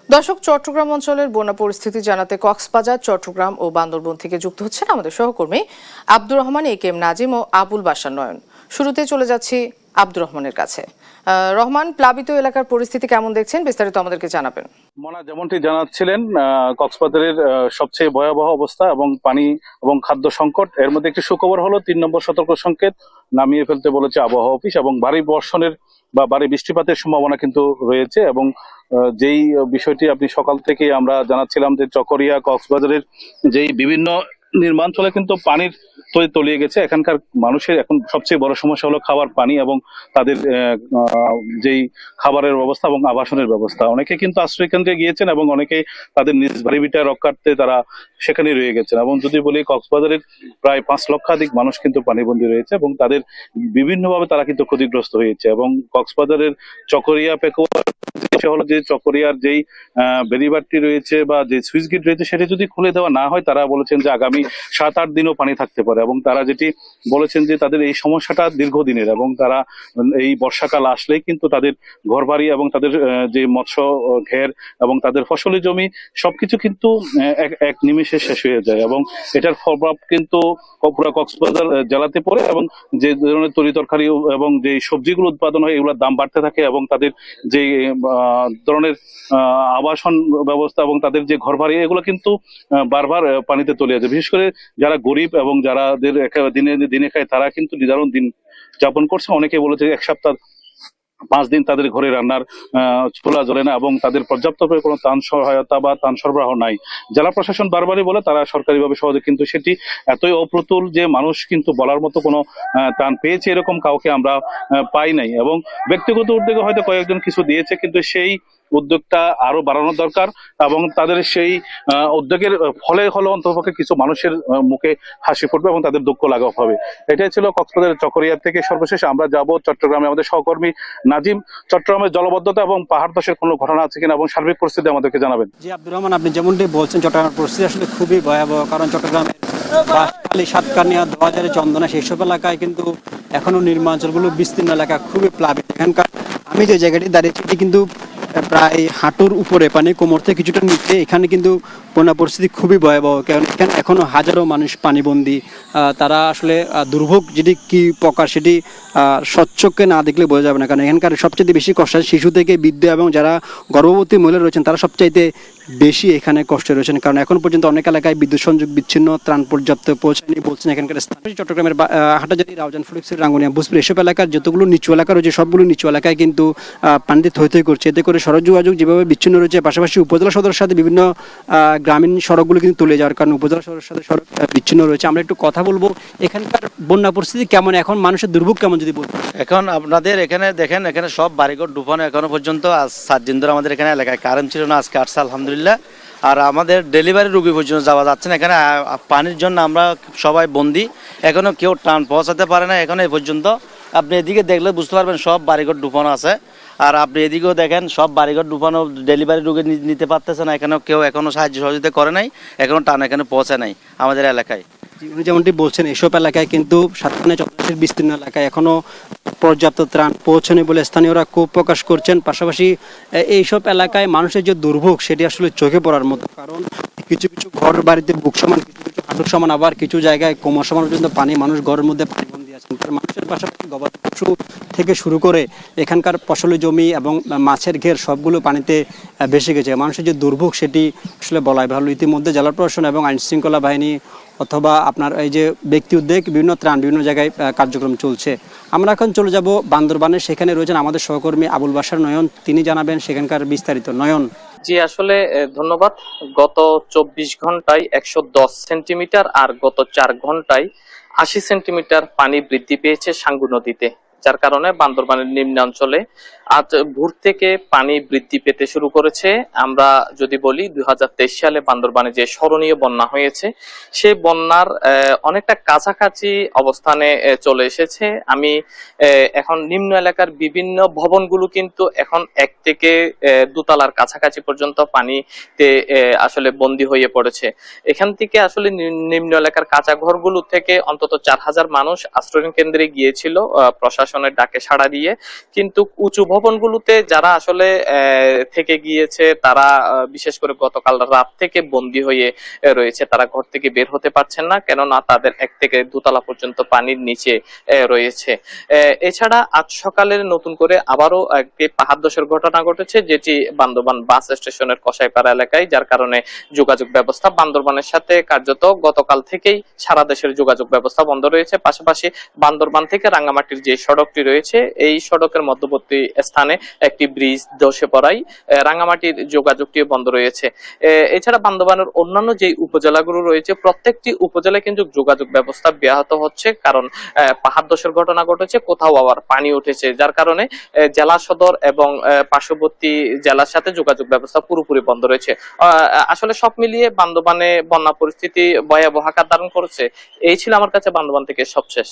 দর্শক, চট্টগ্রাম অঞ্চলের বন্যা পরিস্থিতি জানাতে কক্সবাজার, চট্টগ্রাম ও বান্দরবন থেকে যুক্ত হচ্ছেন আমাদের সহকর্মী আব্দুর রহমান, এ.কে.এম. নাজিম ও আবুল বাশার নয়ন। শুরুতে চলে যাচ্ছি আব্দুর রহমানের কাছে। রহমান, প্লাবিত এলাকার পরিস্থিতি কেমন দেখছেন, বিস্তারিত আমাদেরকে জানাবেন। মনা যেমনটি জানাচ্ছিলেন, কক্সবাজারের সবচেয়ে ভয়াবহ অবস্থা এবং পানি এবং খাদ্য সংকট। এর মধ্যে একটি সুখবর হলো ৩ নম্বর সতর্ক সংকেত নামিয়ে ফেলতে বলেছে আবহাওয়া অফিস, এবং ভারী বর্ষণের বা ভারী বৃষ্টিপাতের সম্ভাবনা কিন্তু রয়েছে। এবং যেই বিষয়টি আপনি সকাল থেকে আমরা জানাচ্ছিলাম যে চকরিয়া কক্সবাজারের যেই বিভিন্ন নির্মাঞ্চলে কিন্তু পানির তলিয়ে গেছে। এখানকার মানুষের এখন সবচেয়ে বড় সমস্যা হলো খাওয়ার পানি এবং তাদের যেই খাবারের ব্যবস্থা এবং আবাসনের ব্যবস্থা। অনেকে কিন্তু আশ্রয় কেন্দ্রে গিয়েছেন এবং অনেকে তাদের নিজ বাড়ি ভিটা রক্ষার্থে তারা সেখানে রয়ে গেছেন। এবং যদি বলি, কক্সবাজারের প্রায় 5 লক্ষাধিক মানুষ কিন্তু পানিবন্দী রয়েছে এবং তাদের বিভিন্নভাবে তারা কিন্তু ক্ষতিগ্রস্ত হয়েছে। এবং কক্সবাজারের চকরিয়া পেকুয়ার হলো যে চকরিয়ার যেই বেড়িবাঁধটি রয়েছে বা যে সুইচ গেট রয়েছে, সেটা যদি খুলে দেওয়া না হয়, তারা বলেছেন যে আগামী 7-8 দিনও পানি থাকতে পারে। এবং তারা যেটি বলেছেন যে তাদের এই সমস্যাটা দীর্ঘদিনের, এবং তারা এই বর্ষাকাল আসলেই কিন্তু তাদের ঘরবাড়ি এবং তাদের যে মৎস্য ঘের এবং তাদের ফসলি জমি সবকিছু কিন্তু এক নিমেষে শেষ হয়ে যায়। এবং এটার প্রভাব কিন্তু পুরো কক্সবাজার জেলাতে পড়ে, এবং যে ধরনের তরি তরকারি এবং যে সবজিগুলো উৎপাদন হয় এগুলোর দাম বাড়তে থাকে, এবং তাদের যে ধরনের আবাসন ব্যবস্থা এবং তাদের যে ঘরবাড়ি এগুলো কিন্তু বারবার পানিতে তলিয়ে যায়। বিশেষ করে যারা গরিব এবং যারা দিনে দিনে খায়, তারা কিন্তু নিদারুণ দিন যাপন করছে। অনেকে বলেছে 1 সপ্তাহ 5 দিন তাদের ঘরে রান্নার চুলা জ্বলে না, এবং তাদের পর্যাপ্ত কোনো ত্রাণ সহায়তা বা ত্রাণ সরবরাহ নাই। জেলা প্রশাসন বারবারই বলে তারা সরকারিভাবে সহজে, কিন্তু সেটি এতই অপ্রতুল যে মানুষ কিন্তু বলার মতো কোনো ত্রাণ পেয়েছে এরকম কাউকে আমরা পাই নাই। এবং ব্যক্তিগত উদ্যোগে হয়তো কয়েকজন কিছু দিয়েছে, কিন্তু সেই উদ্যোগটা আরো বাড়ানো দরকার। এবং তাদের সেই উদ্যোগের ফলে হলো অন্ততপক্ষে কিছু মানুষের মুখে হাসি ফুটবে এবং তাদের দুঃখ লাঘব হবে। এটাই ছিল কক্সবাজারের চকরিয়া থেকে। সর্বশেষ আমরা যাব চট্টগ্রামে, আমাদের সহকর্মী নাজিম চট্টগ্রামের জলবদ্ধতা এবং পাহাড় ধসের কোনো ঘটনা আছে কিনা এবং সার্বিক পরিস্থিতি আমাদেরকে জানাবেন। জি আব্দুর রহমান, আপনি যেমনটি বলছেন, চট্টগ্রামের পরিস্থিতি আসলে খুবই ভয়াবহ। কারণ চট্টগ্রামের বাঁশখালী, সাতকানিয়া, দোয়াজারি, চন্দনা সেইসব এলাকায় কিন্তু এখনো নির্মাঞ্চলগুলো বিস্তীর্ণ এলাকা খুবই প্লাবিত। এখানকার আমি যে জায়গাটি দাঁড়িয়েছি এটি কিন্তু প্রায় হাঁটুর উপরে পানি, কোমর থেকে কিছুটা নিচে। এখানে কিন্তু বন্যা পরিস্থিতি খুবই ভয়াবহ, কারণ এখানে এখনো হাজারো মানুষ পানিবন্দী। তারা আসলে দুর্ভোগ যেটি কি প্রকার সেটি স্বচ্ছকে না দেখলে বোঝা যাবে না। কারণ এখানকার সবচেয়ে বেশি কষ্ট শিশু থেকে বৃদ্ধ এবং যারা গর্ভবতী মহিলা রয়েছেন তারা সবচাইতে বেশি এখানে কষ্টে রয়েছেন। কারণ এখন পর্যন্ত অনেক এলাকায় বিদ্যুৎ সংযোগ বিচ্ছিন্ন, ত্রাণ পর্যাপ্ত পৌঁছায়নি বলছেন এখানকার স্থানীয়। চট্টগ্রামের হাটাজারি, রাউজান, ফটিকছড়ি, রাঙ্গুনিয়া, ভূজপুর এসব এলাকার যতগুলো নিচু এলাকা রয়েছে সবগুলো নিচু এলাকায় কিন্তু পানিতে থই থই করছে। এতে করে সড়ক যোগাযোগ যেভাবে বিচ্ছিন্ন রয়েছে, পাশাপাশি উপজেলা সদরের সাথে বিভিন্ন গ্রামীণ সড়কগুলো কিন্তু তুলে যাওয়ার কারণে উপজেলা সদরের সাথে সড়ক বিচ্ছিন্ন রয়েছে। আমরা একটু কথা বলবো এখানকার বন্যা পরিস্থিতি কেমন, এখন মানুষের দুর্ভোগ কেমন যদি বলতে। এখন আপনাদের এখানে দেখেন, এখানে সব বাড়িঘর ডুবানো। এখনো পর্যন্ত আজ 7 দিন ধরে আমাদের এখানে এলাকায় কারেন্ট ছিল না, আজকে আসছে আলহামদুলিল্লাহ। আর আমাদের ডেলিভারি রুগী পর্যন্ত যাওয়া যাচ্ছে না। এখানে পানির জন্য আমরা সবাই বন্দি, এখনো কেউ ত্রাণ পৌঁছাতে পারে না এখনো এই পর্যন্ত। আপনি এদিকে দেখলে বুঝতে পারবেন সব বাড়িঘর ডুবানো আছে। আর আপনি এদিকেও দেখেন সব বাড়িঘর ডুবানো, ডেলিভারি রুগী নিতে পারতেছে না। এখানেও কেউ এখনো সাহায্য সহযোগিতা করে নাই, এখনো টান এখানে পৌঁছে নাই আমাদের এলাকায়। উনি যেমনটি বলছেন এসব এলাকায় কিন্তু সাতকানিয়া, চন্দ্রশের বিস্তীর্ণ এলাকায় এখনো পর্যাপ্ত ত্রাণ পৌঁছায়নি বলে স্থানীয়রা ক্ষোভ প্রকাশ করছেন। পাশাপাশি এইসব এলাকায় মানুষের যে দুর্ভোগ সেটি আসলে চোখে পড়ার মতো। কারণ কিছু কিছু ঘর বাড়িতে বুক সমান, কিছু কিছু হাঁটুর সমান, আবার কিছু জায়গায় কোমর সমান পর্যন্ত পানি, মানুষ ঘরের মধ্যে পানিবন্দী আছেন। মানুষের পাশাপাশি গবাদি পশু থেকে শুরু করে এখানকার ফসলি জমি এবং মাছের ঘের সবগুলো পানিতে ভেসে গেছে। মানুষের যে দুর্ভোগ সেটি আসলে বলাই ভালো। ইতিমধ্যে জেলা প্রশাসন এবং আইনশৃঙ্খলা বাহিনী অথবা আপনার এই যে ব্যক্তি উদ্যোগ, বিভিন্ন ত্রাণ বিভিন্ন জায়গায় কার্যক্রম চলছে। আমরা এখন চলে যাব বান্দরবানে, সেখানে রয়েছেন আমাদের সহকর্মী আবুল বাশার নয়ন, তিনি জানাবেন সেখানকার বিস্তারিত। নয়ন। জি আসলে ধন্যবাদ। গত 24 ঘন্টায় 110 সেন্টিমিটার আর গত 4 ঘন্টায় 80 সেন্টিমিটার পানি বৃদ্ধি পেয়েছে সাঙ্গু নদীতে, যার কারণে বান্দরবানের নিম্নাঞ্চলে আজ ভোর থেকে পানি বৃদ্ধি পেতে শুরু করেছে। আমরা যদি বলি 2023 সালে বান্দরবানে যে স্মরণীয় বন্যা হয়েছে, সেই বন্যার অনেকটা কাছাকাছি অবস্থানে চলে এসেছে। আমি এখন নিম্ন এলাকার বিভিন্ন ভবনগুলো কিন্তু এখন 1 থেকে 2 তলার কাছাকাছি পর্যন্ত পানিতে আসলে বন্দী হয়ে পড়েছে। এখান থেকে আসলে নিম্ন এলাকার কাঁচা ঘরগুলো থেকে অন্তত 4000 মানুষ আশ্রয় কেন্দ্রে গিয়েছিল। প্রশাসন প্রশাসনের ডাকে সাড়া দিয়ে কিন্তু উঁচু ভবনগুলোতে যারা আসলে থেকে গিয়েছে তারা বিশেষ করে গতকাল রাত থেকে বন্দী হয়ে রয়েছে, তারা ঘর থেকে বের হতে পারছেন না, কেননা তাদের 1 থেকে 2 তলা পর্যন্ত পানির নিচে রয়েছে। এছাড়া আজ সকালে নতুন করে আবারও একটি পাহাড় ধসের ঘটনা ঘটেছে, যেটি বান্দরবান বাস স্টেশনের কসাইপাড়া এলাকায়, যার কারণে যোগাযোগ ব্যবস্থা বান্দরবানের সাথে কার্যত গতকাল থেকেই সারা দেশের যোগাযোগ ব্যবস্থা বন্ধ রয়েছে। পাশাপাশি বান্দরবান থেকে রাঙ্গামাটির যে সড়কটি রয়েছে এই সড়কের মধ্যবর্তী স্থানে একটি ব্রিজ ধসে পড়ায় রাঙ্গামাটির যোগাযোগটিও বন্ধ রয়েছে। এছাড়া বান্দরবানের অন্যান্য যে উপজেলাগুলো রয়েছে প্রত্যেকটি উপজেলায় কিন্তু যোগাযোগ ব্যবস্থা ব্যাহত হচ্ছে, কারণ পাহাড় ধসের ঘটনা ঘটেছে, কোথাও আবার পানি উঠেছে, যার কারণে জেলা সদর এবং পার্শ্ববর্তী জেলার সাথে যোগাযোগ ব্যবস্থা পুরোপুরি বন্ধ রয়েছে। আসলে সব মিলিয়ে বান্দরবানে বন্যা পরিস্থিতি ভয়াবহ আকার ধারণ করেছে। এই ছিল আমার কাছে বান্দরবান থেকে সবশেষ।